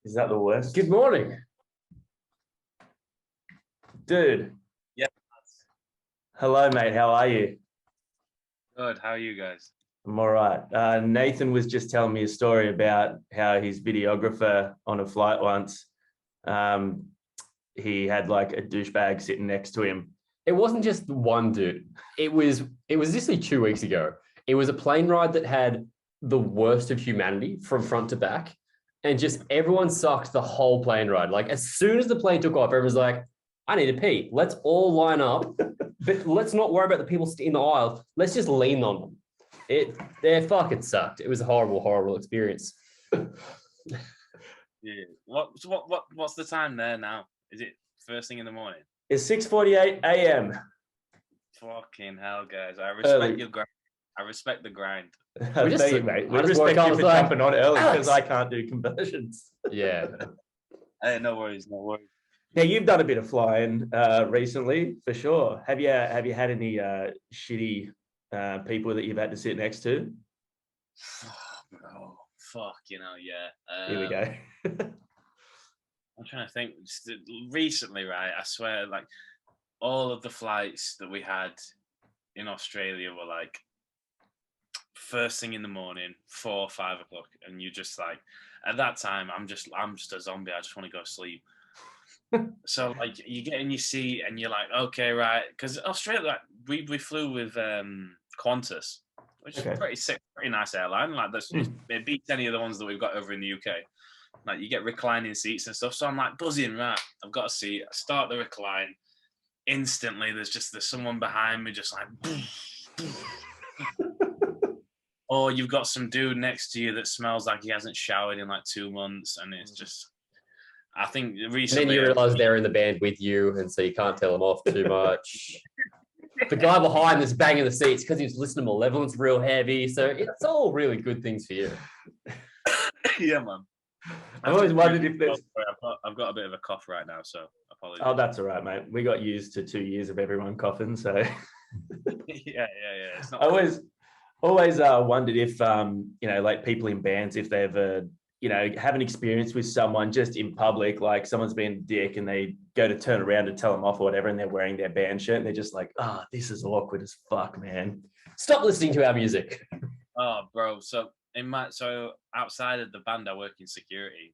Is that the worst? Good morning. Dude. Yeah. Hello, mate. How are you? Good. How are you guys? I'm all right. Nathan was just telling me a story about how his videographer on a flight once, he had like a douchebag sitting next to him. It wasn't just one dude. It was literally 2 weeks ago. It was a plane ride that had the worst of humanity from front to back. And just everyone sucked the whole plane ride. Like as soon as the plane took off, everyone's like, I need to pee. Let's all line up, but let's not worry about the people in the aisle. Let's just lean on them. They fucking sucked. It was a horrible, horrible experience. Yeah. What's the time there now? Is it first thing in the morning? It's 6:48 a.m. Fucking hell, guys! I respect your grind. I respect the grind. We just, mate. We respect you for jumping on early because I can't do conversions. Yeah. Hey, no worries, no worries. Yeah, you've done a bit of flying recently, for sure. Have you had any shitty people that you've had to sit next to? Oh, fuck, yeah. Here we go. I'm trying to think. Just recently, right? I swear, like all of the flights that we had in Australia were like first thing in the morning, 4 or 5 o'clock, and you just like at that time, I'm just a zombie. I just want to go to sleep. So like you get in your seat and you're like, okay, right, because Australia, like, we flew with Qantas, which is pretty sick, pretty nice airline. Like it beats any of the ones that we've got over in the UK. Like you get reclining seats and stuff. So I'm like buzzing, right? I've got a seat. I start the recline. Instantly, there's someone behind me, just like. Or you've got some dude next to you that smells like he hasn't showered in like 2 months, and it's just. I think recently. And then you realise they're in the band with you, and so you can't tell them off too much. The guy behind is banging the seats because he's listening to Malevolence real heavy. So it's all really good things for you. Yeah, man. I've always wondered if there's. I've got a bit of a cough right now, so apologies. Oh, that's all right, mate. We got used to 2 years of everyone coughing, so. yeah. It's not I always wondered if like people in bands, if they ever have an experience with someone just in public, like someone's been a dick and they go to turn around to tell them off or whatever, and they're wearing their band shirt and they're just like, this is awkward as fuck, man. Stop listening to our music. Oh, bro. So outside of the band, I work in security,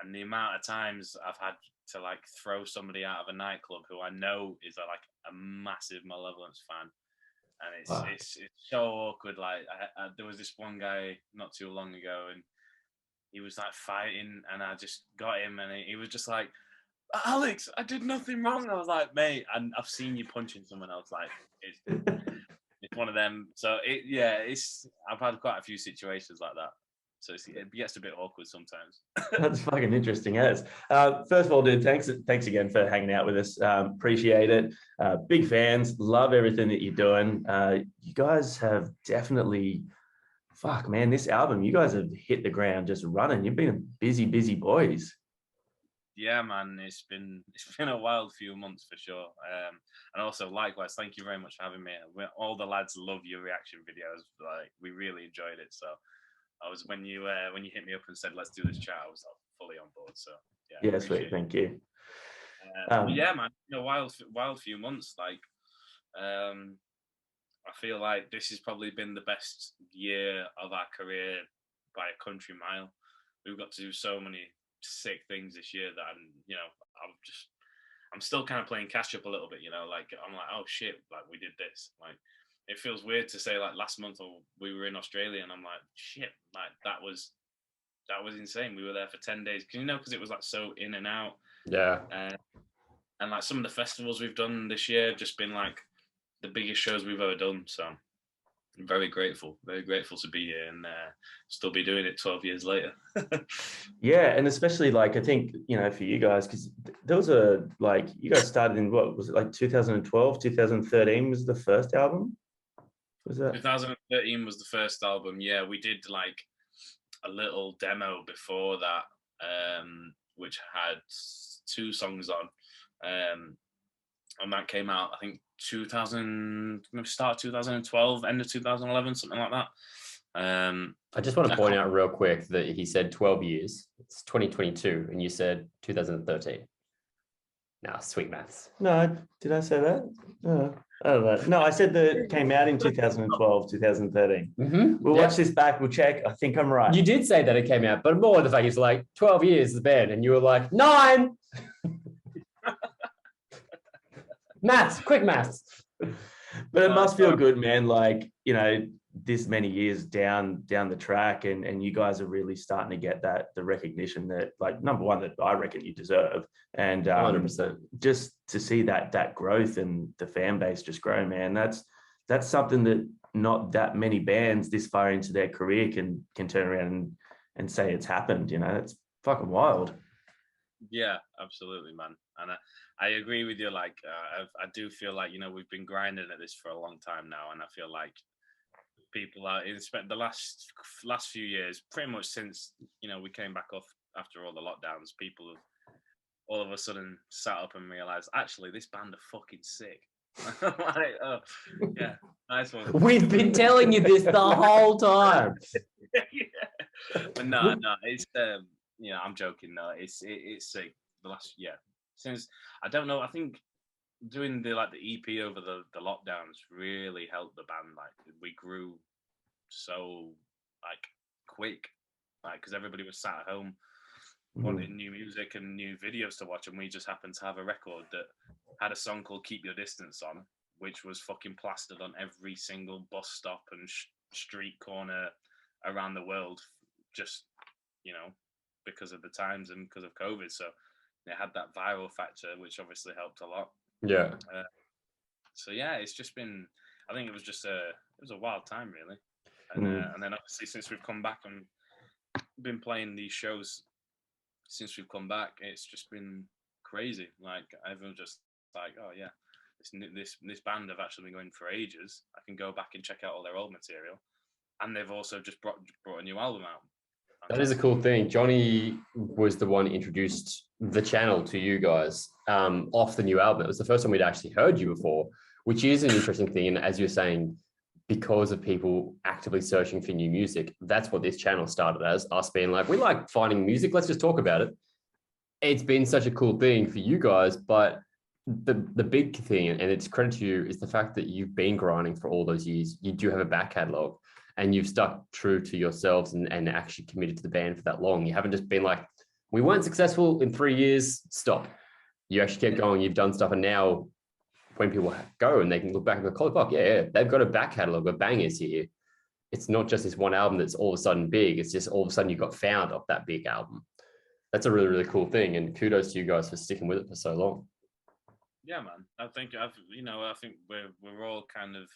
and the amount of times I've had to like throw somebody out of a nightclub who I know is like a massive Malevolence fan, and it's so awkward. Like there was this one guy not too long ago, and he was like fighting, and I just got him, and he was just like, Alex, I did nothing wrong. I was like, mate, and I've seen you punching someone else. Like it's one of them. So I've had quite a few situations like that. So it gets a bit awkward sometimes. That's fucking interesting, as. First of all, dude, thanks again for hanging out with us. Appreciate it. Big fans. Love everything that you're doing. You guys have definitely, fuck, man, this album, you guys have hit the ground just running. You've been busy boys. Yeah, man, it's been a wild few months for sure. And also, likewise, thank you very much for having me. All the lads love your reaction videos. Like, we really enjoyed it. So, when you hit me up and said let's do this chat, I was fully on board. So yeah, sweet, thank you. Yeah, man, wild few months. Like, I feel like this has probably been the best year of our career by a country mile. We've got to do so many sick things this year that I'm still kind of playing catch up a little bit, like I'm like, oh shit, like we did this. Like it feels weird to say like last month we were in Australia and I'm like, shit, like that was insane. We were there for 10 days because it was like so in and out. Yeah. And like some of the festivals we've done this year have just been like the biggest shows we've ever done. So I'm very grateful to be here and still be doing it 12 years later. Yeah, and especially like I think for you guys, because those are like you guys started in what was it, like 2012, 2013 was the first album? Was that 2013 was the first album? Yeah, we did like a little demo before that, which had 2 songs on, and that came out I think start 2012, end of 2011, something like that. I just want to point out real quick that he said 12 years. It's 2022, and you said 2013. Nah, sweet maths. No, did I say that? No, I don't know. No, I said that it came out in 2012, 2013. We'll watch this back. We'll check. I think I'm right. You did say that it came out, but more the fact it's like 12 years the band, and you were like 9. Maths, quick maths. But it must feel good, man. Like, you know, this many years down the track, and you guys are really starting to get the recognition that, like, number one, that I reckon you deserve, and 100%. just to see that growth and the fan base just grow, man. That's something that not that many bands this far into their career can turn around and say it's happened. You know, it's fucking wild. Yeah, absolutely, man. And I agree with you. Like, I do feel like, you know, we've been grinding at this for a long time now, and I feel like people are the last few years, pretty much since, you know, we came back off after all the lockdowns, people have all of a sudden sat up and realized, actually, this band are fucking sick. Like, oh, yeah, nice one. We've been telling you this the whole time. Yeah. But no, it's you know, I'm joking. No, it's sick. The last, since, I don't know, I think doing the EP over the lockdowns really helped the band. Like, we grew so quick, because everybody was sat at home wanting new music and new videos to watch, and we just happened to have a record that had a song called Keep Your Distance on, which was fucking plastered on every single bus stop and street corner around the world, just, you know, because of the times and because of COVID. So it had that viral factor, which obviously helped a lot. Yeah. So yeah, it's just been, I think it was a wild time, really. And then obviously since we've come back and been playing these shows since we've come back, it's just been crazy. Like, everyone's just like, oh yeah, this band have actually been going for ages. I can go back and check out all their old material, and they've also just brought a new album out. That is a cool thing. Johnny was the one who introduced the channel to you guys off the new album. It was the first time we'd actually heard you before, which is an interesting thing. And as you're saying, because of people actively searching for new music, that's what this channel started as, us being like, we like finding music, let's just talk about it. It's been such a cool thing for you guys, but the big thing, and it's credit to you, is the fact that you've been grinding for all those years. You do have a back catalog, and you've stuck true to yourselves and actually committed to the band for that long. You haven't just been like, we weren't successful in 3 years, stop. You actually kept going, you've done stuff, and now when people go and they can look back and go, oh, fuck, yeah, they've got a back catalogue of bangers here. It's not just this one album that's all of a sudden big. It's just all of a sudden you got found off that big album. That's a really, really cool thing. And kudos to you guys for sticking with it for so long. Yeah, man. I think we're all kind of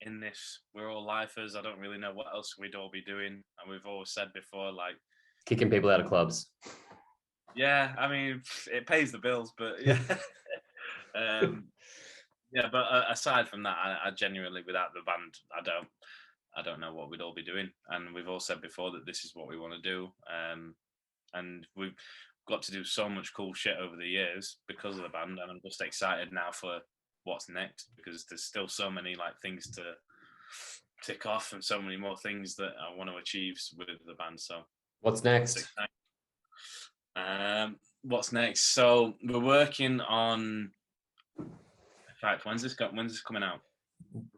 in this. We're all lifers. I don't really know what else we'd all be doing. And we've always said before, like, kicking people out of clubs. Yeah, I mean, it pays the bills, but yeah. Yeah, but aside from that, I genuinely, without the band, I don't know what we'd all be doing. And we've all said before that this is what we want to do. And we've got to do so much cool shit over the years because of the band, and I'm just excited now for what's next, because there's still so many things to tick off and so many more things that I want to achieve with the band. So what's next? What's next? So we're working on. In fact, when's this coming out?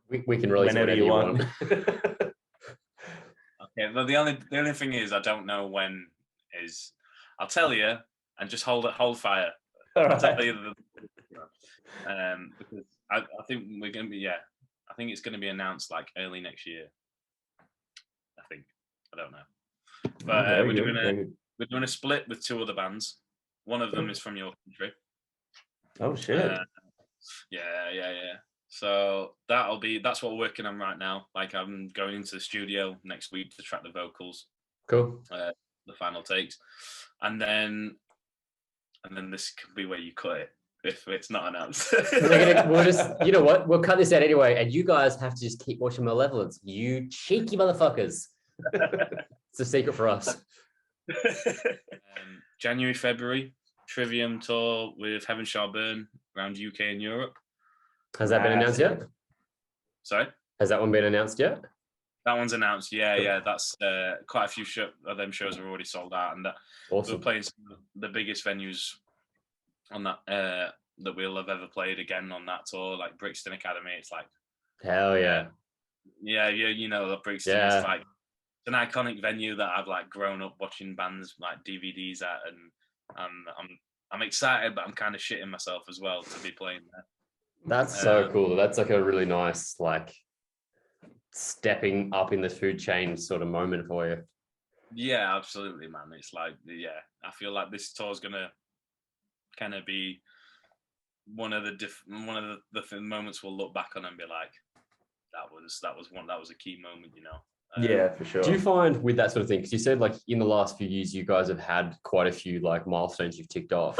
We can release whenever you want. Okay. Well, the only thing is, I don't know when is. I'll tell you, and just hold fire. I'll tell you because I think we're gonna be. Yeah, I think it's gonna be announced early next year. I think. I don't know. But we're doing a split with 2 other bands. One of them is from your country. Oh shit. Yeah. So that's what we're working on right now. I'm going into the studio next week to track the vocals. Cool. The final takes, and then this could be where you cut it if it's not announced. We'll just, you know what? We'll cut this out anyway, and you guys have to just keep watching Malevolence. You cheeky motherfuckers. It's a secret for us. January, February, Trivium tour with Heaven Shall Burn around UK and Europe. Has that been announced yet? Sorry? Has that one been announced yet? That one's announced. Yeah. That's quite a few of them shows are already sold out, and that Awesome. we're playing some of the biggest venues on that that we'll have ever played again on that tour, like Brixton Academy. It's like, Hell yeah. Yeah, you know that Brixton is like an iconic venue that I've like grown up watching bands like DVDs at, and I'm excited, but I'm kind of shitting myself as well to be playing there. That's so cool. That's like a really nice like stepping up in the food chain sort of moment for you. Yeah, absolutely, man. It's like, I feel like this tour's gonna kind of be one of the moments we'll look back on and be like, that was a key moment, you know. Yeah, for sure. Do you find with that sort of thing, because you said like in the last few years you guys have had quite a few like milestones you've ticked off,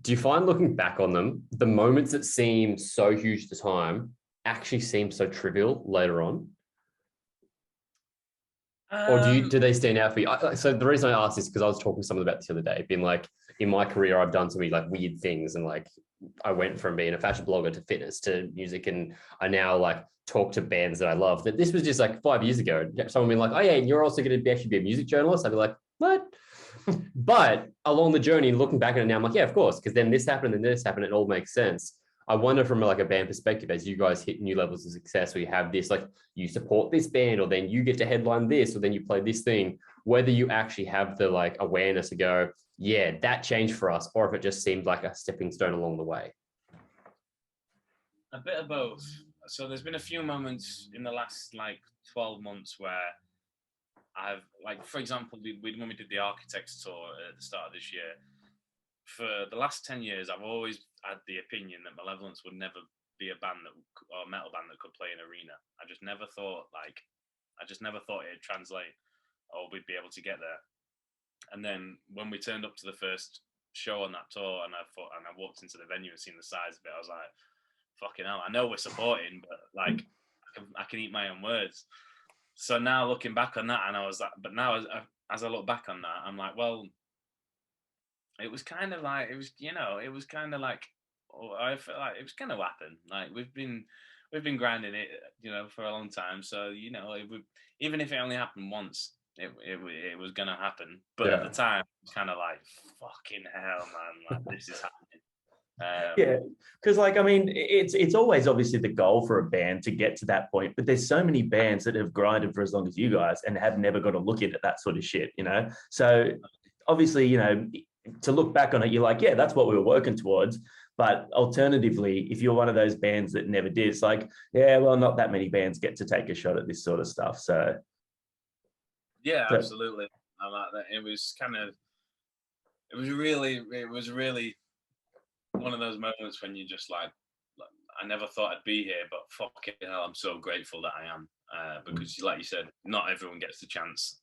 do you find looking back on them, the moments that seem so huge at the time actually seem so trivial later on? Or do they stand out for you? So the reason I asked this because I was talking to someone about this the other day, being like, in my career, I've done so many like weird things, and like I went from being a fashion blogger to fitness to music, and I now like talk to bands that I love. That this was just like 5 years ago. Someone being like, "Oh yeah, and you're also going to actually be a music journalist." I'd be like, "What?" But along the journey, looking back at it now, I'm like, "Yeah, of course," because then this happened and this happened. It all makes sense. I wonder from like a band perspective, as you guys hit new levels of success, where you have this, like you support this band, or then you get to headline this, or then you play this thing, whether you actually have the like awareness to go, yeah, that changed for us, or if it just seemed like a stepping stone along the way. A bit of both. So there's been a few moments in the last like 12 months where I've like, for example, when we did the Architects tour at the start of this year, for the last 10 years, I've always had the opinion that Malevolence would never be a band or metal band that could play an arena. I just never thought it'd translate or we'd be able to get there. And then when we turned up to the first show on that tour, and I walked into the venue and seen the size of it, I was like, fucking hell, I know we're supporting, but like I can eat my own words. So now looking back on that, and I was like, but now as I look back on that, I'm like, well, it was kind of like, I felt like it was going to happen. Like we've been grinding it, for a long time. So, even if it only happened once, it was going to happen. But at the time, it's kind of like, fucking hell, man, like this is happening. Yeah, because like, I mean, it's always obviously the goal for a band to get to that point, but there's so many bands that have grinded for as long as you guys and have never got a look in at that sort of shit, So obviously, to look back on it, you're like, yeah, that's what we were working towards. But alternatively, if you're one of those bands that never did, it's like, yeah, well, not that many bands get to take a shot at this sort of stuff. So yeah, absolutely. I like that. It was really one of those moments when you just like I never thought I'd be here, but fucking hell, I'm so grateful that I am. Because like you said, not everyone gets the chance.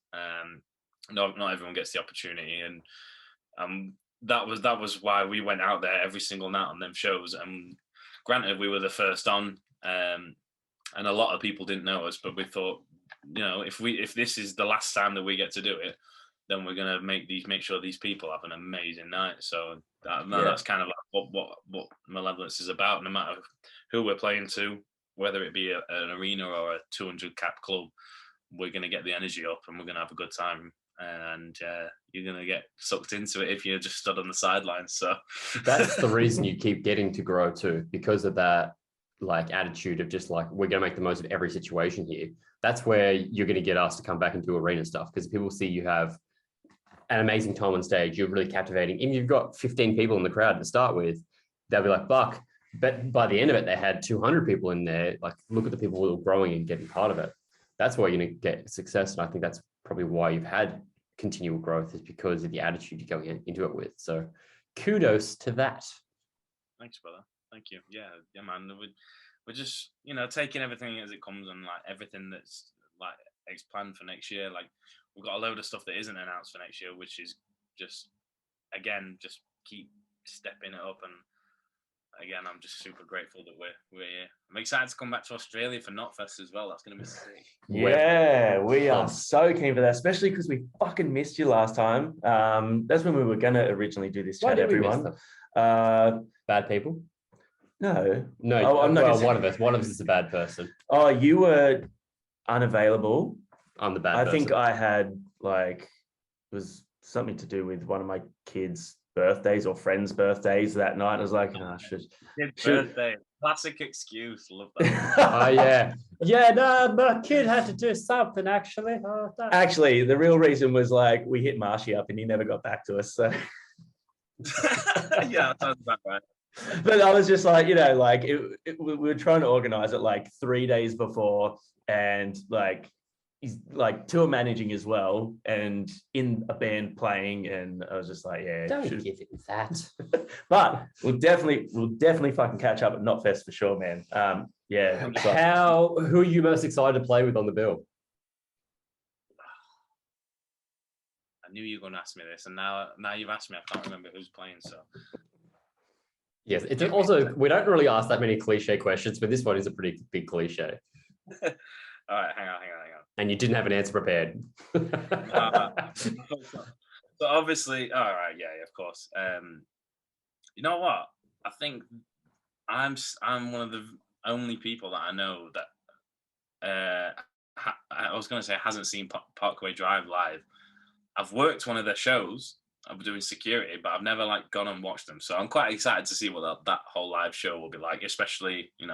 Not everyone gets the opportunity, and that was why we went out there every single night on them shows. And granted, we were the first on, and a lot of people didn't know us, but we thought, if this is the last time that we get to do it, then we're gonna make sure these people have an amazing night. So that's kind of like what Malevolence is about. No matter who we're playing to, whether it be an arena or a 200 cap club, we're gonna get the energy up and we're gonna have a good time. And you're going to get sucked into it if you're just stood on the sidelines. So that's the reason you keep getting to grow too, because of that like attitude of just like, we're going to make the most of every situation here. That's where you're going to get us to come back and do arena stuff, because people see you have an amazing time on stage. You're really captivating. Even if you've got 15 people in the crowd to start with, they'll be like, fuck. But by the end of it, they had 200 people in there. Like, look at the people who are growing and getting part of it. That's why you're going to get success. And I think that's probably why you've had continual growth, is because of the attitude you're going into it with. So kudos to that. Thanks, brother. Thank you. Yeah, man. We're just, taking everything as it comes, and like everything that's like planned for next year. Like we've got a load of stuff that isn't announced for next year, which is just keep stepping it up. And again, I'm just super grateful that we're here. I'm excited to come back to Australia for KNOTFEST as well. That's going to be sick. Yeah, we are so keen for that, especially because we fucking missed you last time. That's when we were going to originally do this chat, everyone. Bad people? No. No, one of us is a bad person. Oh, you were... unavailable. I'm the bad I person. think I had like, it was something to do with one of my kids' birthdays or friends' birthdays that night. I was like, no, Kid's birthday. Classic excuse. Love that. Oh yeah. Yeah, no, my kid had to do something actually. Oh, Actually, the real reason was like we hit Marshy up and he never got back to us. So Yeah, that sounds about right. but I was just like, you know, like we were trying to organize it like 3 days before, and like he's like tour managing as well, and in a band playing, and I was just like, yeah, don't give it that. But we'll definitely fucking catch up at KNOTFEST for sure, man. Yeah. Who are you most excited to play with on the bill? I knew you were going to ask me this, and now you've asked me. I can't remember who's playing. So yes, it's also we don't really ask that many cliche questions, but this one is a pretty big cliche. All right, hang on. And you didn't have an answer prepared. So obviously, all right, yeah, of course. You know what? I think I'm one of the only people that I know that I was going to say hasn't seen Parkway Drive live. I've worked one of their shows. I'm doing security, but I've never like gone and watched them. So I'm quite excited to see what that whole live show will be like, especially in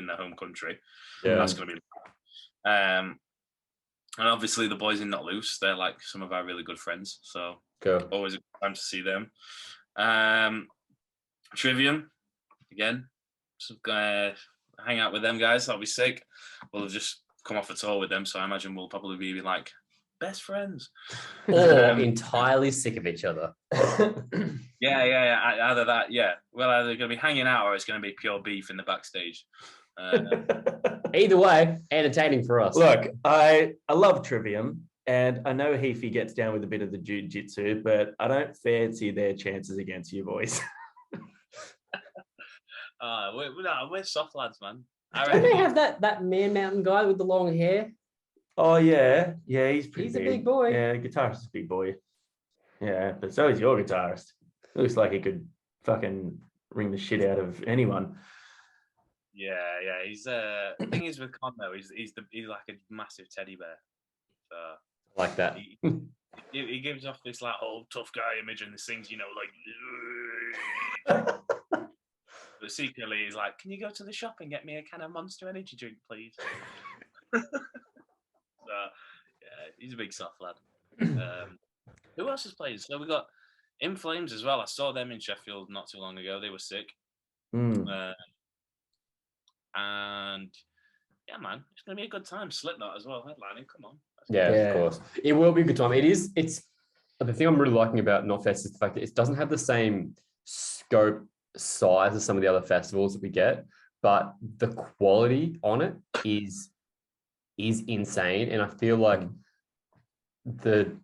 the home country. Yeah, that's going to be. And obviously the boys in Not Loose, they're like some of our really good friends. So always a good time to see them. Trivium, again, just hang out with them guys. That'll be sick. We'll have just come off a tour with them, so I imagine we'll probably be like best friends. Or entirely sick of each other. Yeah. Either that, yeah. We're either going to be hanging out or it's going to be pure beef in the backstage. Either way, entertaining for us. Look, I love Trivium, and I know Heafy gets down with a bit of the jiu-jitsu, but I don't fancy their chances against you boys. We're soft lads, man. Don't they have that Man Mountain guy with the long hair? Oh yeah, he's pretty a big boy. Yeah, the guitarist is a big boy. Yeah, but so is your guitarist. Looks like he could fucking ring the shit out of anyone. Yeah. He's the thing is with Con though, he's like a massive teddy bear. So like that. He gives off this like old tough guy image and sings, like. But secretly, he's like, "Can you go to the shop and get me a can of Monster Energy drink, please?" So yeah, he's a big soft lad. Who else is playing? So we got In Flames as well. I saw them in Sheffield not too long ago. They were sick. And yeah, man, it's gonna be a good time. Slipknot as well, headlining. Come on. Yeah, of course. It will be a good time. It's the thing I'm really liking about KNOTFEST is the fact that it doesn't have the same scope, size as some of the other festivals that we get, but the quality on it is insane. And I feel like the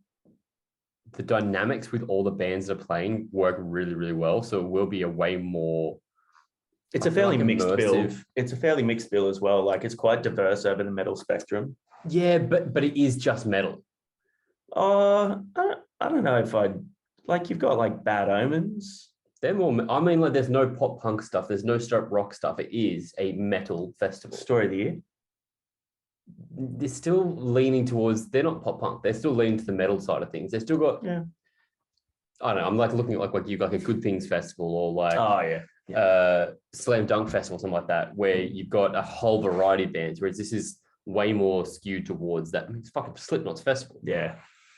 dynamics with all the bands that are playing work really, really well. So it will be a way more. It's a fairly mixed bill. It's a fairly mixed bill as well. Like it's quite diverse over the metal spectrum. Yeah, but it is just metal. I don't know if I'd like. You've got like Bad Omens. They're more. I mean, like there's no pop punk stuff. There's no straight rock stuff. It is a metal festival. Story of the Year. They're still leaning towards. They're not pop punk. They're still leaning to the metal side of things. They've still got. Yeah. I don't know. I'm like looking at like you've like a Good Things festival or like. Oh yeah. Slam Dunk Festival, something like that, where you've got a whole variety of bands, whereas this is way more skewed towards that. I mean, it's fucking Slipknot's festival. Yeah,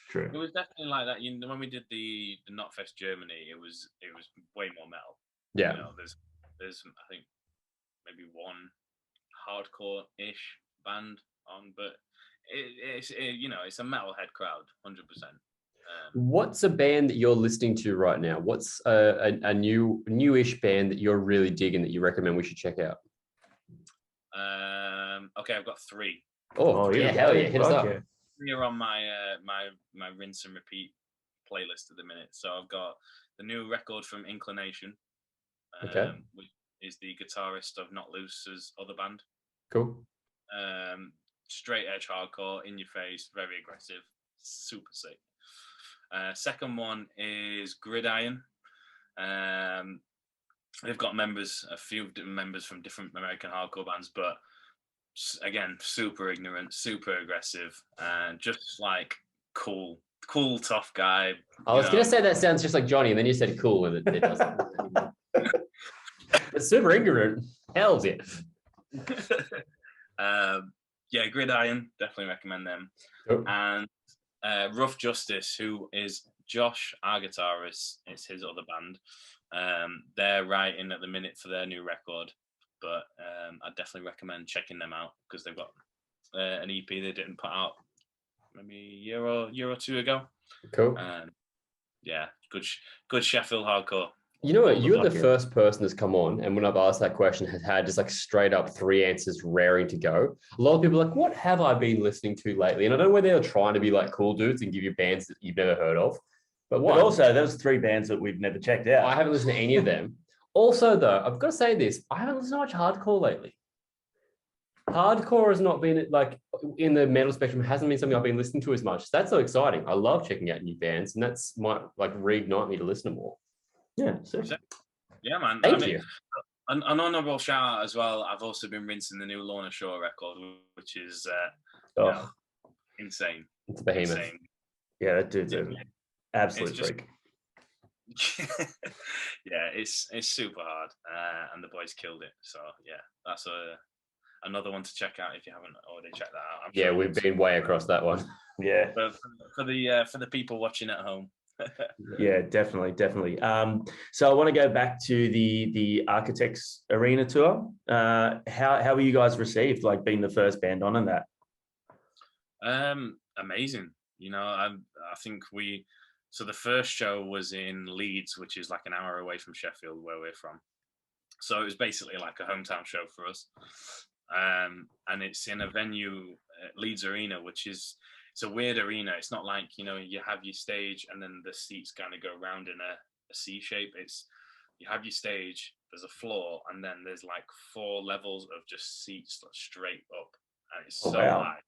true. It was definitely like that. When we did the KNOTFEST Germany, it was way more metal. Yeah. There's I think maybe one hardcore-ish band on, but it's a metalhead crowd, 100%. What's a band that you're listening to right now? What's a newish band that you're really digging that you recommend we should check out? Okay, I've got 3. Oh yeah, hell yeah, hit us up. You're on my my rinse and repeat playlist at the minute. So I've got the new record from Inclination, which is the guitarist of Not Loose's other band. Cool. Straight edge hardcore, in your face, very aggressive, super sick. Second one is Gridiron. They've got a few members from different American hardcore bands, but again, super ignorant, super aggressive, and just like cool, tough guy. I was going to say that sounds just like Johnny, and then you said cool, and it doesn't. But super ignorant. Hell's yeah. Yeah, Gridiron, definitely recommend them. Oh. And Rough Justice, who is Josh, our guitarist, it's his other band. They're writing at the minute for their new record, but I definitely recommend checking them out because they've got an EP they didn't put out maybe a year or two ago. Cool. Yeah, good Sheffield hardcore. You know what? You're the first person that's come on, and when I've asked that question, has had just like straight up 3 answers raring to go. A lot of people are like, what have I been listening to lately? And I don't know whether they're trying to be like cool dudes and give you bands that you've never heard of. But also, those 3 bands that we've never checked out. I haven't listened to any of them. Also, though, I've got to say this. I haven't listened to much hardcore lately. Hardcore has not been like in the metal spectrum, hasn't been something I've been listening to as much. That's so exciting. I love checking out new bands, and that's might like reignite me to listen to more. Yeah. Yeah, man. Thank you. An honourable shout out as well. I've also been rinsing the new Lorna Shore record, which is insane. It's a behemoth. Insane. Yeah, that dude's an absolute freak. Yeah, it's super hard, and the boys killed it. So yeah, that's another one to check out if you haven't already checked that out. Yeah, we've been way across that one. Yeah, but for the people watching at home. Yeah, definitely. So I want to go back to the Architects Arena tour. How were you guys received? Like being the first band on that? Amazing. You know, I think so the first show was in Leeds, which is like an hour away from Sheffield, where we're from. So it was basically like a hometown show for us. And it's in a venue, Leeds Arena, which is, it's a weird arena. It's not like, you know, you have your stage and then the seats kind of go around in a C shape. It's, you have your stage, there's a floor, and then there's like 4 levels of just seats straight up. And it's so high.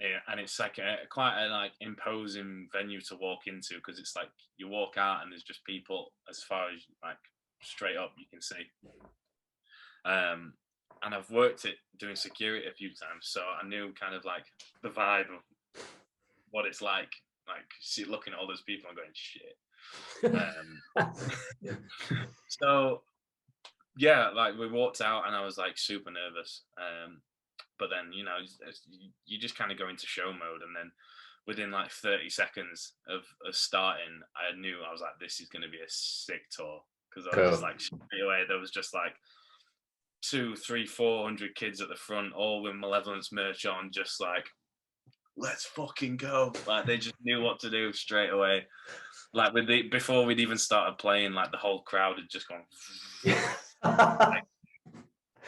Yeah, and it's like quite a like imposing venue to walk into, because it's like you walk out and there's just people as far as like straight up you can see. And I've worked it doing security a few times, so I knew kind of like the vibe of what it's like looking at all those people and going shit. So yeah, like we walked out and I was like super nervous. But then, you know, you just kind of go into show mode, and then within like 30 seconds of starting, I knew, I was like, this is going to be a sick tour, because I was just like, straight away, there was just like 200, 300, 400 kids at the front, all with Malevolence merch on, just like, let's fucking go. Like they just knew what to do straight away. Like before we'd even started playing, like the whole crowd had just gone. Like,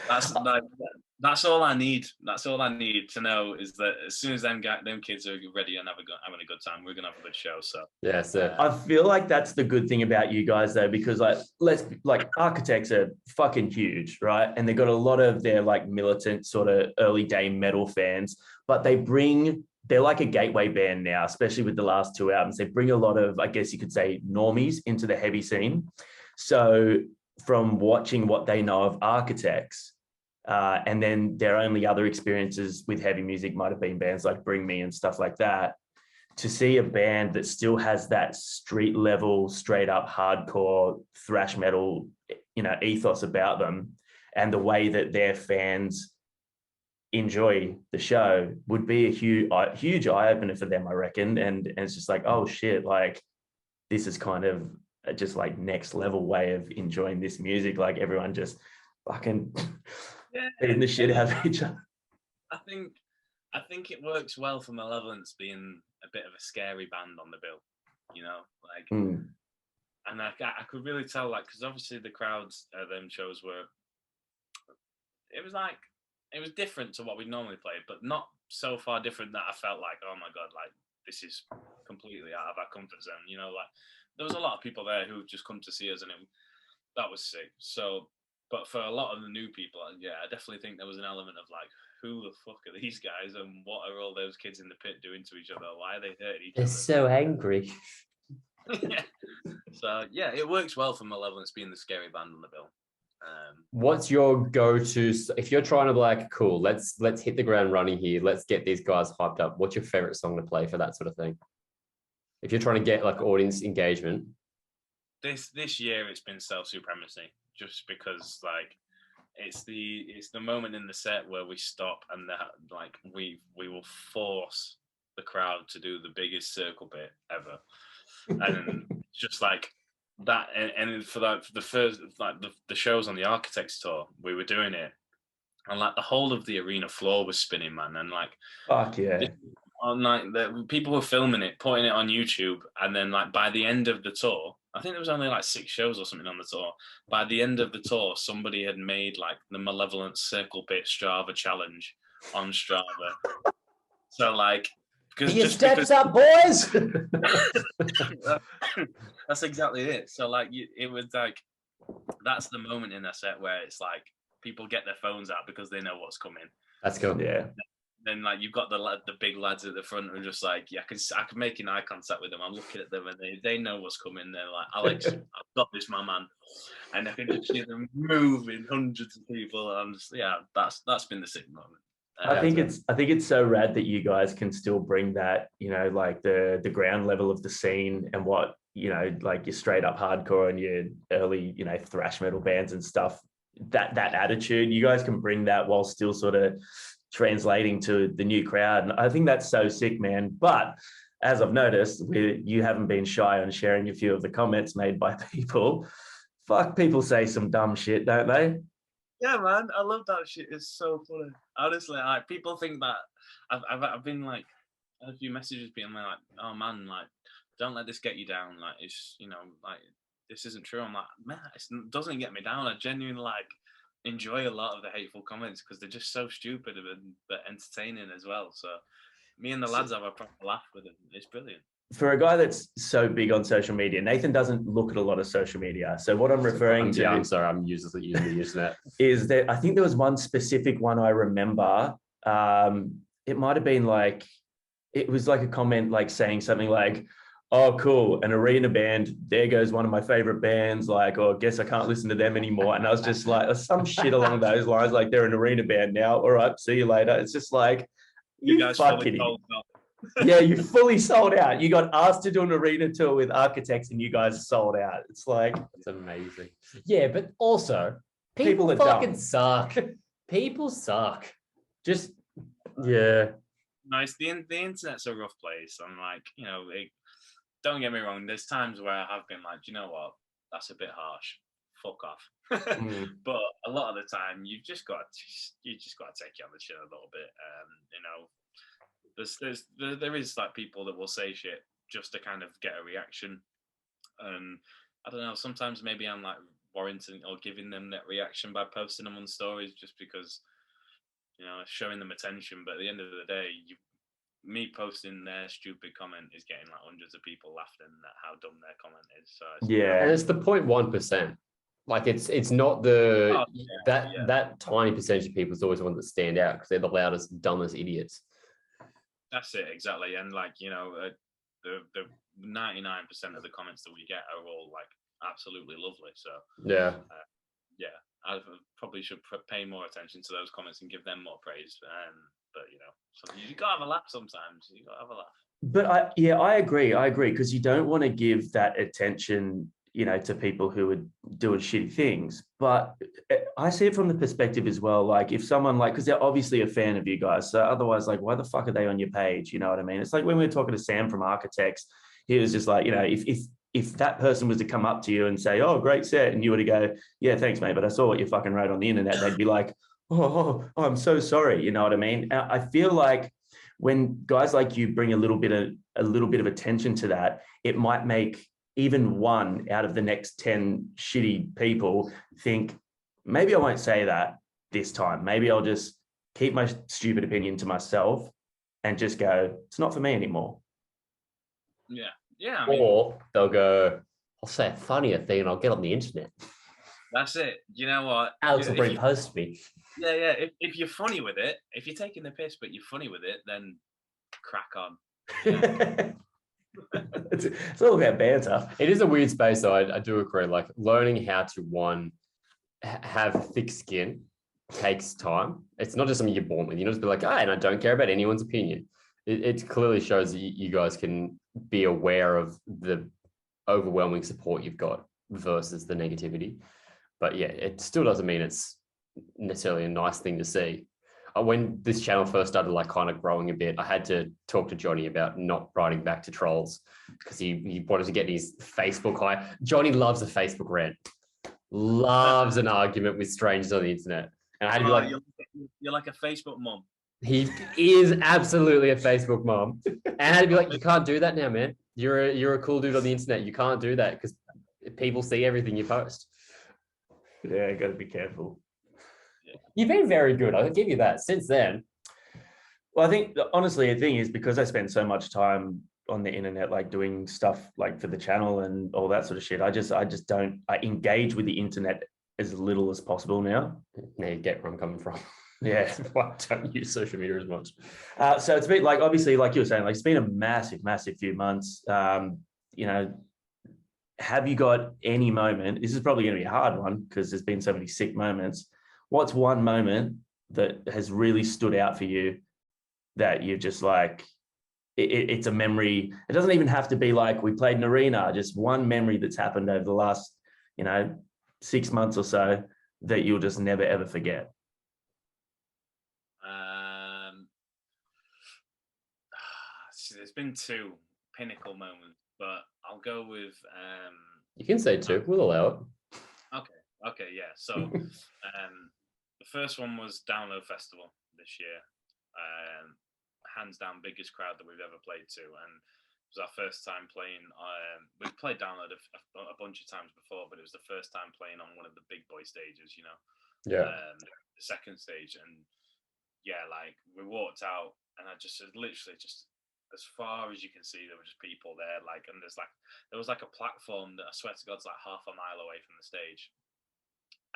that's all I need. That's all I need to know, is that as soon as them kids are ready and having a good time, we're gonna have a good show. So yeah, I feel like that's the good thing about you guys, though, because like Architects are fucking huge, right? And they've got a lot of their like militant sort of early day metal fans, but they're like a gateway band now, especially with the last 2 albums. They bring a lot of, I guess you could say, normies into the heavy scene. So from watching what they know of Architects, and then their only other experiences with heavy music might have been bands like Bring Me and stuff like that, to see a band that still has that street level, straight up hardcore thrash metal, you know, ethos about them, and the way that their fans enjoy the show would be a huge eye-opener for them, I reckon. And it's just like, oh shit, like this is kind of just like next level way of enjoying this music. Like everyone just fucking beating the shit out of each other. I think it works well for Malevolence being a bit of a scary band on the bill, you know, like, and I could really tell, like, because obviously the crowds at them shows it was different to what we normally play, but not so far different that I felt like, oh my God, like this is completely out of our comfort zone. You know, like there was a lot of people there who just come to see us, and that was sick. So, but for a lot of the new people, yeah, I definitely think there was an element of like, who the fuck are these guys, and what are all those kids in the pit doing to each other? Why are they hurting each other? They're so angry. Yeah. So yeah, it works well for Malevolence being the scary band on the bill. What's your go-to if you're trying to be like, cool, let's hit the ground running here, let's get these guys hyped up? What's your favorite song to play for that sort of thing? If you're trying to get like audience engagement. This year it's been Self-Supremacy, just because like it's the moment in the set where we stop and like we will force the crowd to do the biggest circle bit ever, and just like that. And for the first like the shows on the Architects tour, we were doing it, and like the whole of the arena floor was spinning, man, and like fuck yeah. On like people were filming it, putting it on YouTube, and then like by the end of the tour, I think there was only like 6 shows or something on the tour. By the end of the tour, somebody had made like the Malevolence Circle Pit Strava challenge on Strava. So like, because steps up, boys. That's exactly it. So like, it was like, that's the moment in a set where it's like people get their phones out because they know what's coming. That's cool. Yeah. Then like you've got the big lads at the front who are just like, yeah, I can make an eye contact with them. I'm looking at them and they know what's coming. They're like, Alex, I've got this, my man, and I can just see them moving hundreds of people. And just, yeah, that's been the sick moment. I think it's so rad that you guys can still bring that, you know, like the ground level of the scene and what, you know, like your straight up hardcore and your early, you know, thrash metal bands and stuff. That attitude, you guys can bring that while still sort of translating to the new crowd. And I think that's so sick, man. But as I've noticed, you haven't been shy on sharing a few of the comments made by people. Fuck, people say some dumb shit, don't they? Yeah, man, I love that shit. It's so funny. Honestly, like people think that I've been like a few messages being like, oh man, like don't let this get you down. Like it's, you know, like this isn't true. I'm like, man, it doesn't get me down. I genuinely like enjoy a lot of the hateful comments because they're just so stupid but entertaining as well. So me and the lads have a proper laugh with it. It's brilliant. For a guy that's so big on social media, Nathan doesn't look at a lot of social media. So what I'm referring to, I'm sorry, I'm usually using the internet. Is that I think there was one specific one I remember. It might have been like, it was like a comment like saying something like, oh, cool, an arena band, there goes one of my favorite bands, like, oh, I guess I can't listen to them anymore. And I was just like, some shit along those lines, like they're an arena band now. All right, see you later. It's just like, you guys fucking yeah, you fully sold out. You got asked to do an arena tour with Architects and you guys sold out. It's like, it's amazing. Yeah, but also people fucking suck. People suck. Just, yeah. Nice. The internet's a rough place. I'm like, you know, don't get me wrong. There's times where I have been like, you know what, that's a bit harsh. Fuck off. But a lot of the time, you just got to take you on the chin a little bit. You know, there is like people that will say shit just to kind of get a reaction. I don't know. Sometimes maybe I'm like warranting or giving them that reaction by posting them on stories just because, you know, showing them attention. But at the end of the day, me posting their stupid comment is getting like hundreds of people laughing at how dumb their comment is. So yeah, and it's the 0.1%. Like it's not the that tiny percentage of people is always the ones that stand out because they're the loudest, dumbest idiots. That's it, exactly. And like, you know, the 99% of the comments that we get are all like absolutely lovely. So yeah, I probably should pay more attention to those comments and give them more praise. But you know, you gotta have a laugh sometimes. You gotta have a laugh. But I agree because you don't want to give that attention, you know, to people who are doing shitty things. But I see it from the perspective as well. Like if someone like, because they're obviously a fan of you guys, so otherwise, like, why the fuck are they on your page? You know what I mean? It's like when we were talking to Sam from Architects, he was just like, you know, if that person was to come up to you and say, oh, great set, and you were to go, yeah, thanks, mate, but I saw what you fucking wrote on the internet, they'd be like, oh, I'm so sorry. You know what I mean? I feel like when guys like you bring a little bit of attention to that, it might make even one out of the next 10 shitty people think, maybe I won't say that this time. Maybe I'll just keep my stupid opinion to myself and just go, it's not for me anymore. Yeah. Yeah. I mean, or they'll go, I'll say a funnier thing and I'll get on the internet. That's it. You know what? Alex will repost me. Yeah. If you're funny with it, if you're taking the piss, but you're funny with it, then crack on. Yeah. It's all about banter. It is a weird space, though. I do agree. Like learning how to have thick skin takes time. It's not just something you're born with. You don't just be like, and I don't care about anyone's opinion. It clearly shows that you guys can be aware of the overwhelming support you've got versus the negativity. But yeah, it still doesn't mean it's necessarily a nice thing to see. When this channel first started like kind of growing a bit, I had to talk to Johnny about not writing back to trolls because he wanted to get his Facebook high. Johnny loves a Facebook rant, loves an argument with strangers on the internet. And I had to be like, you're like a Facebook mom. He is absolutely a Facebook mom. And I had to be like, you can't do that now, man. You're a cool dude on the internet. You can't do that because people see everything you post. Yeah, you got to be careful. You've been very good. I'll give you that since then. Well, I think honestly, the thing is because I spend so much time on the internet, like doing stuff like for the channel and all that sort of shit. I engage with the internet as little as possible now. Now you get where I'm coming from. Yeah. I don't use social media as much. So it's been like, obviously, like you were saying, like it's been a massive, massive few months. You know, have you got any moment? This is probably going to be a hard one because there's been so many sick moments. What's one moment that has really stood out for you that you're just like, it's a memory? It doesn't even have to be like we played an arena, just one memory that's happened over the last, 6 months or so that you'll just never, ever forget. There's been two pinnacle moments, but I'll go with... You can say two. We'll allow it. Okay, yeah. So the first one was Download Festival this year. Hands down biggest crowd that we've ever played to, and it was our first time playing. We've played Download a bunch of times before, but it was the first time playing on one of the big boy stages, Yeah. The second stage, and yeah, like we walked out, and I just literally just as far as you can see, there were just people there, like, and there was like a platform that I swear to God's like half a mile away from the stage,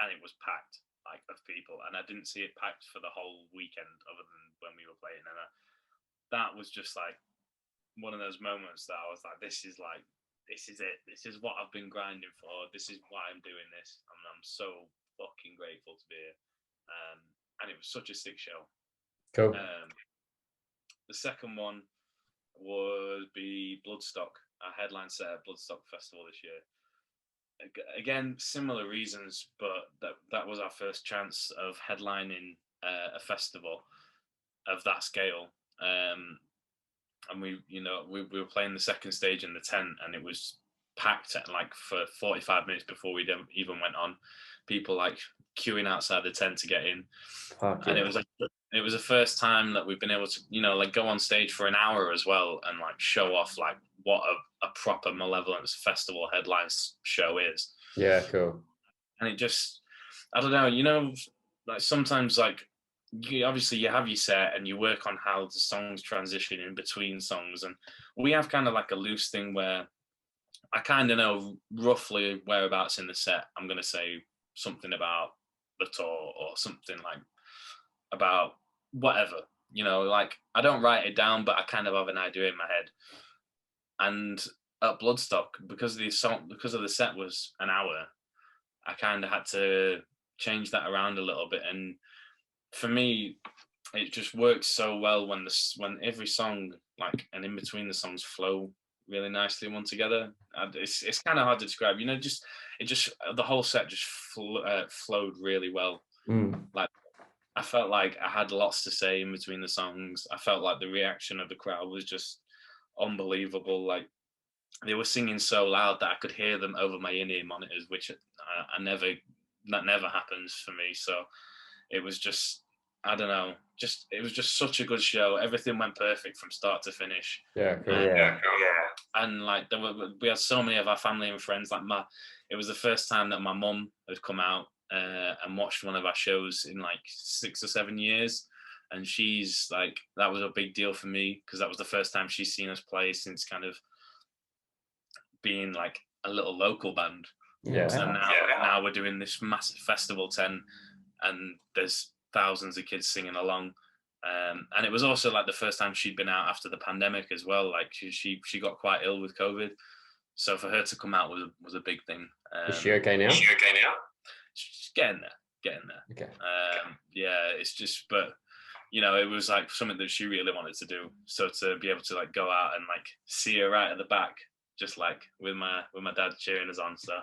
and it was packed, like, of people, and I didn't see it packed for the whole weekend, other than when we were playing, and that was just like one of those moments that I was like, this is it, this is what I've been grinding for, this is why I'm doing this, and I'm so fucking grateful to be here, and it was such a sick show. Cool. The second one would be Bloodstock, our headline set at Bloodstock Festival this year. Again, similar reasons, but that was our first chance of headlining a festival of that scale. And we were playing the second stage in the tent, and it was packed at, like, for 45 minutes before we even went on. People like queuing outside the tent to get in. And it was the first time that we've been able to, like, go on stage for an hour as well and like show off like what a proper Malevolence festival headlines show is. Yeah, cool. And it just, I don't know, like sometimes, like, obviously you have your set and you work on how the songs transition in between songs, and we have kind of like a loose thing where I kind of know roughly whereabouts in the set I'm going to say something about the tour or something like about whatever, like I don't write it down, but I kind of have an idea in my head. And at Bloodstock, because the set was an hour, I kind of had to change that around a little bit. And for me, it just works so well when every song, like, and in between the songs flow really nicely one together. And it's kind of hard to describe, the whole set just flowed really well. Like, I felt like I had lots to say in between the songs. I felt like the reaction of the crowd was just unbelievable. Like, they were singing so loud that I could hear them over my in-ear monitors, which that never happens for me. So it was just, I don't know, it was just such a good show. Everything went perfect from start to finish. Yeah, cool. And like we had so many of our family and friends. Like it was the first time that my mum had come out and watched one of our shows in like 6 or 7 years, and she's like, that was a big deal for me because that was the first time she's seen us play since kind of being like a little local band. Yeah. And now we're doing this massive festival tent, and there's thousands of kids singing along. And it was also like the first time she'd been out after the pandemic as well. Like she got quite ill with COVID, so for her to come out was a big thing. Is she okay now? getting there. Okay. Yeah, it's just, but you know, it was like something that she really wanted to do. So to be able to like go out and like see her right at the back, just like with my dad cheering us on. So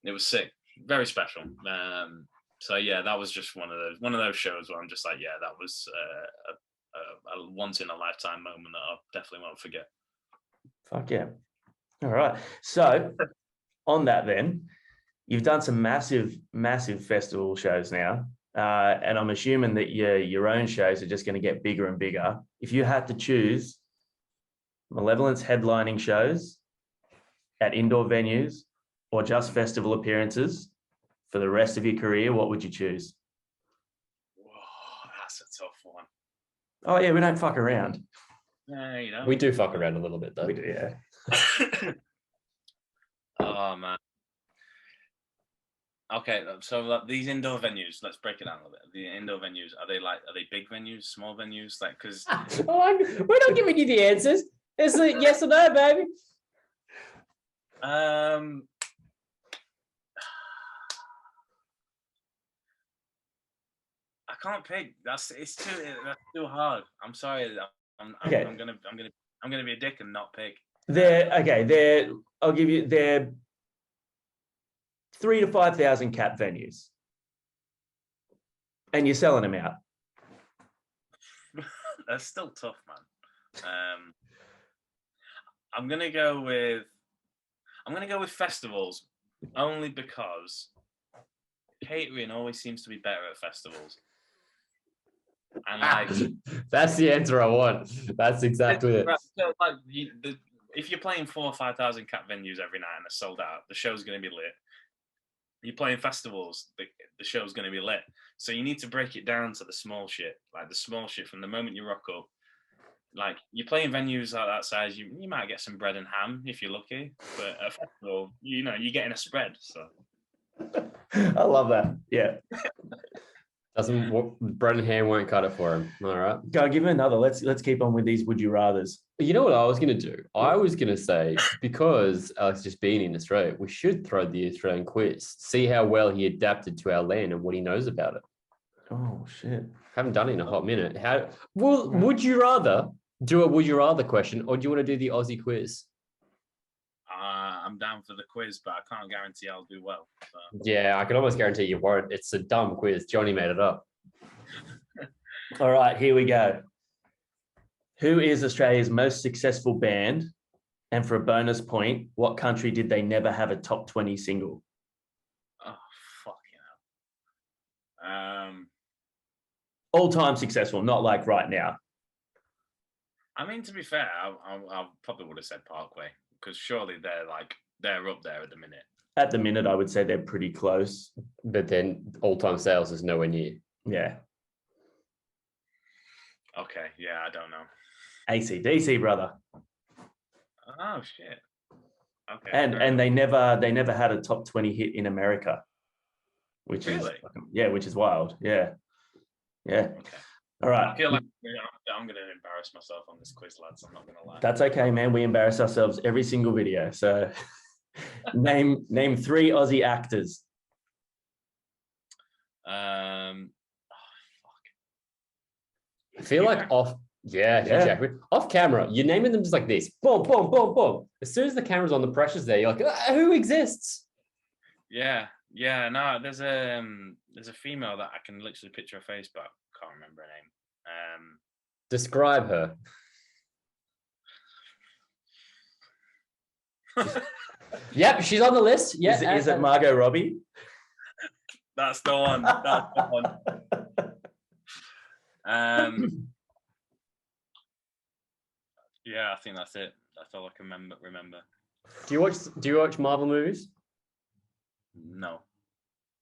it was sick, very special. So yeah, that was just one of those shows where I'm just like, yeah, that was a once in a lifetime moment that I definitely won't forget. Fuck yeah. All right. So on that then, you've done some massive festival shows now. And I'm assuming that your own shows are just going to get bigger and bigger. If you had to choose Malevolence headlining shows at indoor venues or just festival appearances for the rest of your career, what would you choose? Whoa, that's a tough one. Oh yeah, we don't fuck around. You know. We do fuck around a little bit though. We do, yeah. Oh man. Okay, so like, these indoor venues, let's break it down a little bit. The indoor venues, are they big venues, small venues? Like, because we're not giving you the answers. It's a yes or no, baby. I can't pick. That's too hard. I'm sorry. I'm gonna be a dick and not pick. I'll give you, they're 3,000 to 5,000 cap venues, and you're selling them out. That's still tough, man. I'm gonna go with festivals, only because catering always seems to be better at festivals. And like, that's the answer I want. That's exactly it. So, like, if you're playing 4,000 or 5,000 cap venues every night and they're sold out, the show's going to be lit. You're playing festivals, the show's going to be lit. So you need to break it down to the small shit, like the small shit from the moment you rock up. Like, you're playing venues like that size, you might get some bread and ham if you're lucky, but at a festival, you know, you're getting a spread. So I love that. Yeah. Bread and ham won't cut it for him. All right. Go, give him another. Let's keep on with these would you rathers. You know what I was going to do? I was going to say, because Alex just being in Australia, we should throw the Australian quiz, see how well he adapted to our land and what he knows about it. Oh shit! Haven't done it in a hot minute. Would you rather do a would you rather question, or do you want to do the Aussie quiz? I'm down for the quiz, but I can't guarantee I'll do well. So. Yeah, I can almost guarantee you won't. It's a dumb quiz. Johnny made it up. All right, here we go. Who is Australia's most successful band? And for a bonus point, what country did they never have a top 20 single? Oh, fuck yeah. All-time successful, not like right now. I mean, to be fair, I probably would have said Parkway, because surely they're up there at the minute. At the minute, I would say they're pretty close. But then all-time sales is nowhere near. Yeah. Okay, yeah, I don't know. AC/DC, brother. Oh shit. Okay. And they never had a top 20 hit in America, which really? which is wild. Yeah. Yeah. Okay. All right. I feel like I'm going to embarrass myself on this quiz, lads. I'm not going to lie. That's okay, man. We embarrass ourselves every single video. So name 3 Aussie actors. Fuck. I feel like off camera, you're naming them just like this. Boom, boom, boom, boom. As soon as the camera's on, the pressure's there. You're like, who exists? Yeah. No, there's a female that I can literally picture her face, but I can't remember her name. Describe her. Yep, she's on the list. Yeah, is it Margot Robbie? That's the one. That's the one. Yeah, I think that's it. That's all I can remember. Do you watch Marvel movies? No,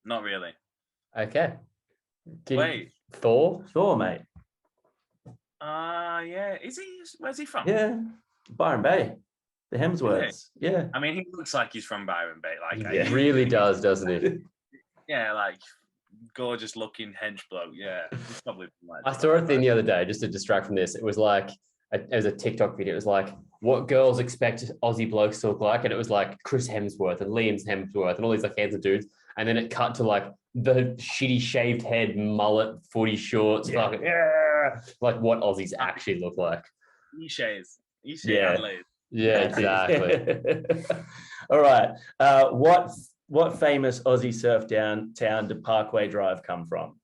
not really. Okay. Wait, Thor, mate. Yeah. Where's he from? Yeah, Byron Bay, the Hemsworths. Yeah. I mean, he looks like he's from Byron Bay. Like, he really does, doesn't he? Yeah, like gorgeous looking hench bloke. Yeah, he's probably. I saw a thing the other day just to distract from this. It was like it was a TikTok video. It was like what girls expect Aussie blokes to look like, and it was like Chris Hemsworth and Liam Hemsworth and all these like handsome dudes. And then it cut to like the shitty shaved head, mullet, footy shorts, fucking, like what Aussies actually look like. Cliches. Yeah. Yeah, exactly. All right. What famous Aussie surf town did Parkway Drive come from?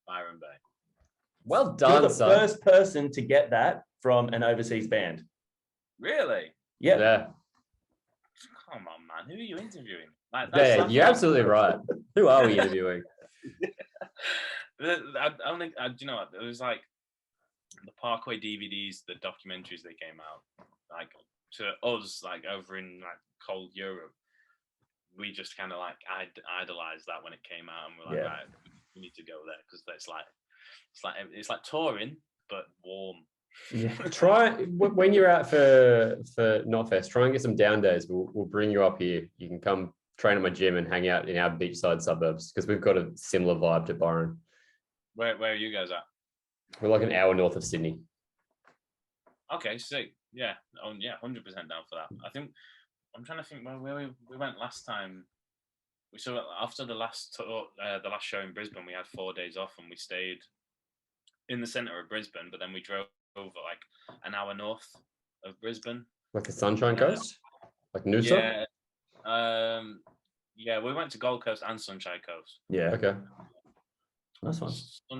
Byron Bay. Well done, You're the son. first person to get that from an overseas band. Really? Yep. Yeah. Come on, man. Who are you interviewing? Like, Yeah, you're absolutely right. Who are we interviewing? Do you know what? It was like the Parkway DVDs, the documentaries that came out, like to us, like over in like cold Europe, we just kind of like idolized that when it came out, and we're like, right, we need to go there because it's like touring but warm. Yeah. Try when you're out for KNOTFEST, try and get some down days. We'll bring you up here. You can come train at my gym and hang out in our beachside suburbs because we've got a similar vibe to Byron. Where are you guys at? We're like an hour north of Sydney. Okay, sick. Yeah. Oh, yeah, 100% down for that. I think I'm trying to think where we went last time. We saw after the last show in Brisbane, we had 4 days off and we stayed in the centre of Brisbane, but then we drove over like an hour north of Brisbane. Like the Sunshine Coast? Like Noosa? Yeah. Yeah, we went to Gold Coast and Sunshine Coast. Yeah. Okay. That's fun.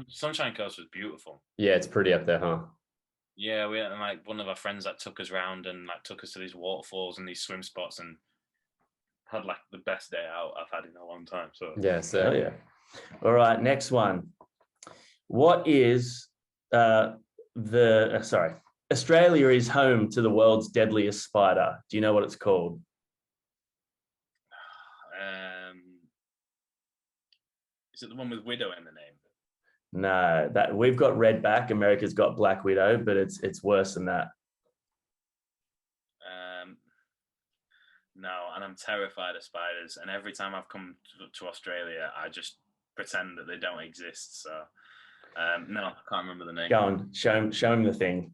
Sunshine Coast was beautiful. Yeah, it's pretty up there, huh? Yeah, we had like one of our friends that took us around and like took us to these waterfalls and these swim spots and had like the best day out I've had in a long time. So yeah, so yeah. All right, next one. What is Australia is home to the world's deadliest spider. Do you know what it's called? Is it the one with widow in the name? No, that we've got redback. America's got black widow, but it's worse than that. No, and I'm terrified of spiders. And every time I've come to Australia, I just pretend that they don't exist. So no, I can't remember the name. Go on, show him the thing.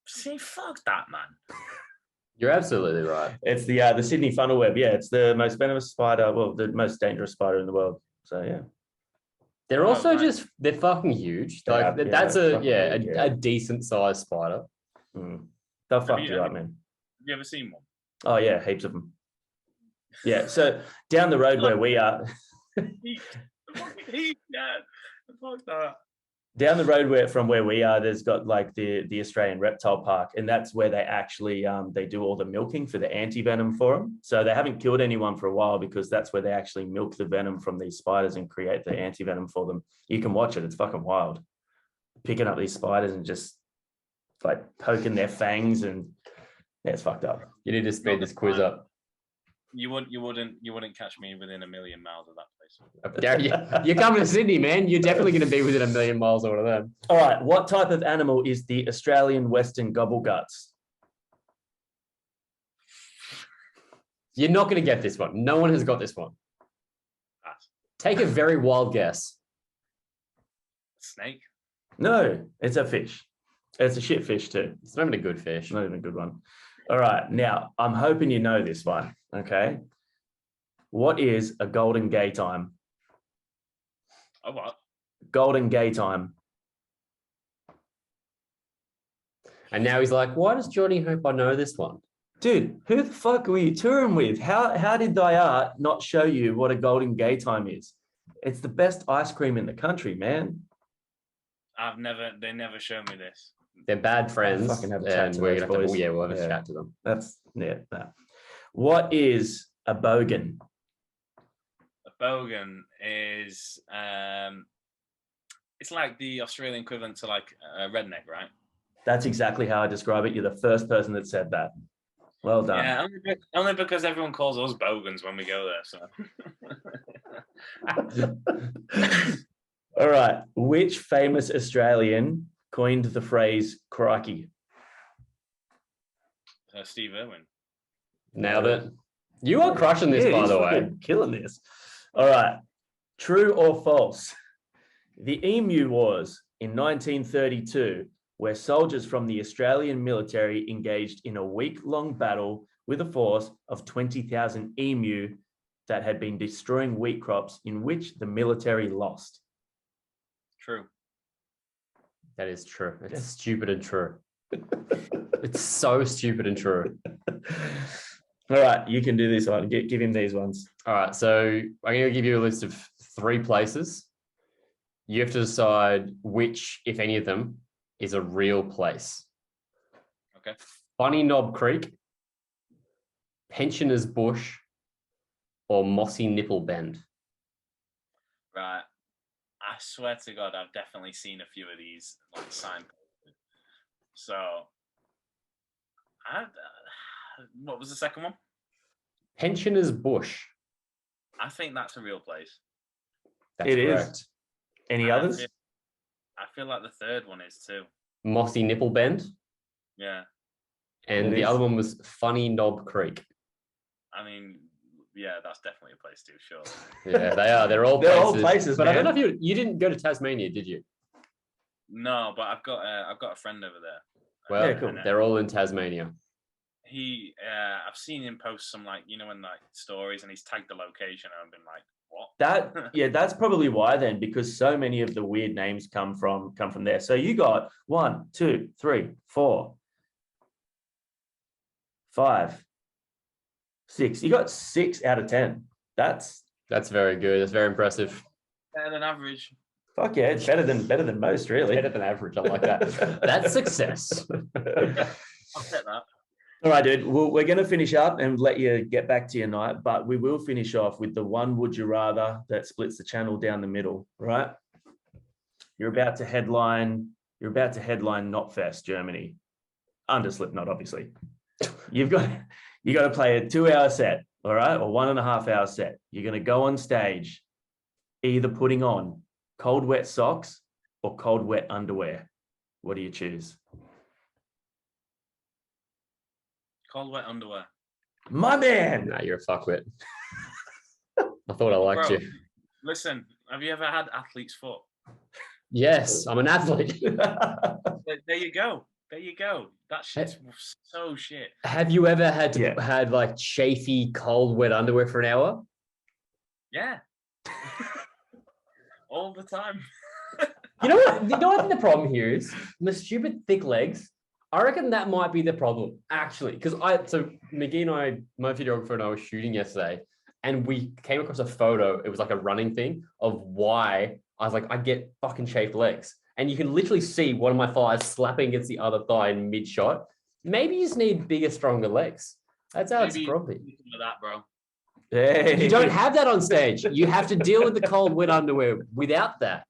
See, fuck that, man. you're absolutely right. It's the Sydney funnel web. Yeah, it's the most venomous spider. Well, the most dangerous spider in the world. So yeah. They're also they're fucking huge. Like that's a decent sized spider. They'll fuck you up, man. Have you ever seen one? Oh yeah, heaps of them. Yeah, so down the road where we are. Yeah, fuck that. Down the road from where we are, there's got like the Australian Reptile Park, and that's where they actually they do all the milking for the anti-venom for them. So they haven't killed anyone for a while because that's where they actually milk the venom from these spiders and create the anti-venom for them. You can watch it; it's fucking wild. Picking up these spiders and just like poking their fangs, and yeah, it's fucked up. You need to speed this quiz up. You wouldn't catch me within 1,000,000 miles of that place. Gary, you're coming to Sydney, man. You're definitely going to be within 1,000,000 miles of one of them. All right. What type of animal is the Australian Western gobbleguts? You're not going to get this one. No one has got this one. Take a very wild guess. Snake? No, it's a fish. It's a shit fish too. It's not even a good fish. Not even a good one. All right. Now, I'm hoping you know this one. Okay. What is a golden gay time? A what? Golden gay time. And now he's like, why does Johnny hope I know this one? Dude, who the fuck were you touring with? How did Dayart not show you what a golden gay time is? It's the best ice cream in the country, man. They never showed me this. They're bad friends. I'll fucking have a chat to we'll those boys. have a chat to them. That. What is a bogan? A bogan is it's like the Australian equivalent to like a redneck, right? That's exactly how I describe it. You're the first person that said that. Well done. Yeah, only because everyone calls us bogans when we go there. So. All right. Which famous Australian coined the phrase crikey? Steve Irwin. Nailed it. You are crushing this, by the way. Killing this. All right. True or false? The Emu Wars in 1932, where soldiers from the Australian military engaged in a week-long battle with a force of 20,000 emu, that had been destroying wheat crops in which the military lost? True. That is true. It's stupid and true. It's so stupid and true. All right, you can do this one. Give him these ones. All right, so I'm going to give you a list of 3 places. You have to decide which, if any of them, is a real place. Okay. Funny Knob Creek, Pensioners Bush, or Mossy Nipple Bend. Right. I swear to God, I've definitely seen a few of these like signposted. So, what was the second one? Pensioners Bush. I think that's a real place. That's It correct. is. Any others? I feel like the third one is too. Mossy Nipple Bend. Yeah. And It the is. other one was Funny Knob Creek. I mean, yeah, that's definitely a place too, sure. Yeah, they are. They're all They're places. all places, But I don't know man. if you didn't go to Tasmania, did you? No, but I've got a friend over there. Well, Yeah, cool. they're all in Tasmania. I've seen him post some like, in like stories, and he's tagged the location, and I've been like, what? That's probably why then, because so many of the weird names come from there. So you got 1, 2, 3, 4, 5, 6. You got 6 out of 10. That's Very good. That's very impressive. Better than average. fuck yeah. It's better than most, really. Better than average. I like that. That's success. I'll set that. All right, dude. Well, we're going to finish up and let you get back to your night, but we will finish off with the one would you rather that splits the channel down the middle, right? You're about to headline KNOTFEST, Germany. Under Slipknot, obviously. You got to play a 2-hour set, all right, or 1.5-hour set. You're going to go on stage, either putting on cold, wet socks or cold, wet underwear. What do you choose? Cold wet underwear. My man. Nah, you're a fuckwit. I thought I liked Bro, you. Listen, have you ever had athlete's foot? Yes, I'm an athlete. There you go. There you go. That shit's so shit. Have you ever had like chafy, cold, wet underwear for an hour? Yeah. All the time. You know what? You know what I think the problem here is? My stupid thick legs. I reckon that might be the problem, actually. Because McGee and I, my videographer and I were shooting yesterday, and we came across a photo. It was like a running thing of why I was like, I get fucking chafed legs. And you can literally see one of my thighs slapping against the other thigh in mid-shot. Maybe you just need bigger, stronger legs. That's how it's probably. That, bro. Hey. You don't have that on stage. You have to deal with the cold, wet underwear without that.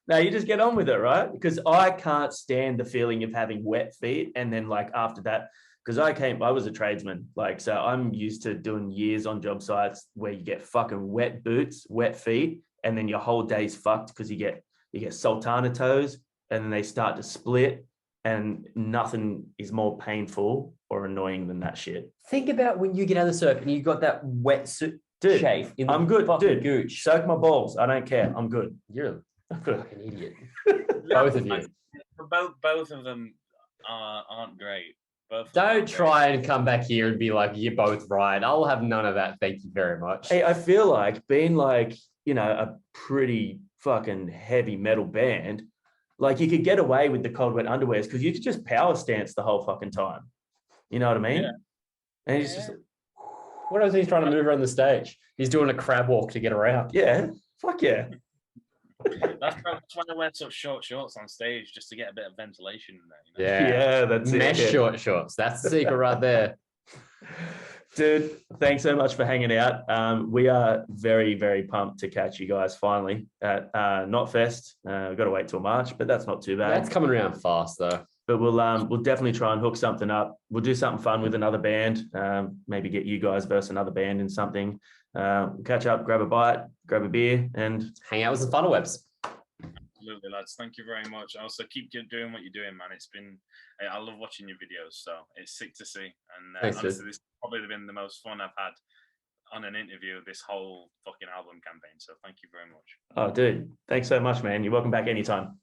No, you just get on with it, right? Because I can't stand the feeling of having wet feet. And then like after that, because I was a tradesman. Like, so I'm used to doing years on job sites where you get fucking wet boots, wet feet, and then your whole day's fucked because you get sultana toes and then they start to split, and nothing is more painful or annoying than that shit. Think about when you get out of the surf and you got that wetsuit Dude, chafe in the I'm good, fucking dude. gooch. Soak my balls. I don't care. I'm good. You're I'm a good. fucking idiot. Both of you. Both of them aren't great. Both Don't try and come back here and be like, you're both right. I'll have none of that. Thank you very much. Hey, I feel like being like, a pretty fucking heavy metal band, like you could get away with the cold wet underwears because you could just power stance the whole fucking time. You know what I mean? Yeah. And it's just, What else is he trying to move around the stage? He's doing a crab walk to get around. yeah, fuck yeah. That's why I wear such short shorts on stage, just to get a bit of ventilation in there. Yeah. Yeah, that's it. Mesh yeah. short shorts. That's the secret right there. Dude, thanks so much for hanging out. We are very, very pumped to catch you guys finally at KNOTFEST. We've got to wait till March, but that's not too bad. That's coming around fast though. But we'll definitely try and hook something up. We'll do something fun with another band. Maybe get you guys versus another band in something. We'll catch up, grab a bite, grab a beer, and Hang out with some funnel webs. Absolutely, lads. Thank you very much. Also, keep doing what you're doing, man. I love watching your videos, so it's sick to see. And Thanks, honestly, this has probably been the most fun I've had on an interview this whole fucking album campaign. So thank you very much. oh, dude, thanks so much, man. You're welcome back anytime.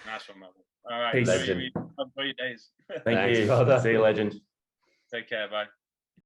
Nice one, man. All right, Peace. enjoy your days. Thank Thanks, you. brother. See you, legend. Take care. Bye.